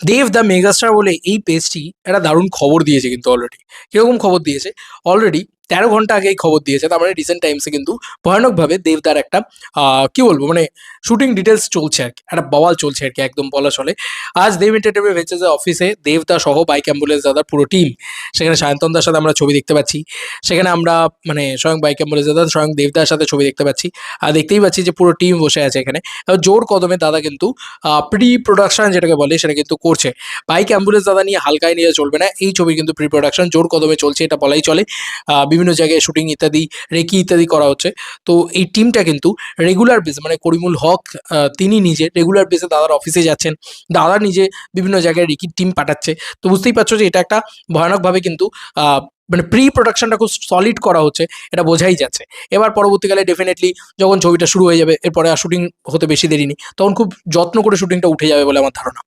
Dev the megastar বলে এই পেজটি একটা দারুণ খবর দিয়েছে কিন্তু অলরেডি। কিরকম খবর দিয়েছে? অলরেডি ১৩ ঘন্টা আগে এই খবর দিয়েছে। তার মানে রিসেন্ট টাইমসে কিন্তু ভয়ানকভাবে দেবদার একটা কি বলবো মানে শুটিং ডিটেলস চলছে আরকি। একটা বাওয়াল চলছে আরকি একদম বলা চলে। আজ দেব এন্টারটেইনমেন্ট ভেঞ্চার্স এর অফিসে দেবদা সহ বাইক অ্যাম্বুলেন্স দাদার পুরো টিম। সেখানে সায়ন্তন দার সাথে আমরা ছবি দেখতে পাচ্ছি। সেখানে আমরা মানে স্বয়ং বাইক অ্যাম্বুলেন্স দাদা, স্বয়ং দেবদার সাথে ছবি দেখতে পাচ্ছি। আর দেখতেই পাচ্ছি যে পুরো টিম বসে আছে এখানে। জোর কদমে দাদা কিন্তু প্রি প্রোডাকশন যেটাকে বলে সেটা কিন্তু করছে। বাইক অ্যাম্বুলেন্স দাদা নিয়ে হালকায় নিয়ে চলবে না। এই ছবির কিন্তু প্রি প্রোডাকশন জোর কদমে চলছে এটা বলাই চলে। বিভিন্ন জায়গায় শুটিং ইত্যাদি, রেকি ইত্যাদি করা হচ্ছে। তো এই টিমটা কিন্তু রেগুলার বেসে মানে করিমুল হক তিনি নিজে রেগুলার বেসে দাদার অফিসে যাচ্ছেন। দাদা নিজে বিভিন্ন জায়গায় রেকির টিম পাঠাচ্ছে। তো বুঝতেই পারছো যে এটা একটা ভয়ানকভাবে কিন্তু আ মানে প্রি প্রোডাকশনটা খুব সলিড করা হচ্ছে। এটা বোঝাই যাচ্ছে। এবার পরবর্তীকালে ডেফিনিটলি যখন ছবিটা শুরু হয়ে যাবে এরপরে আর শুটিং হতে বেশি দেরি নেই। তখন খুব যত্ন করে শুটিংটা উঠে যাবে বলে আমার ধারণা।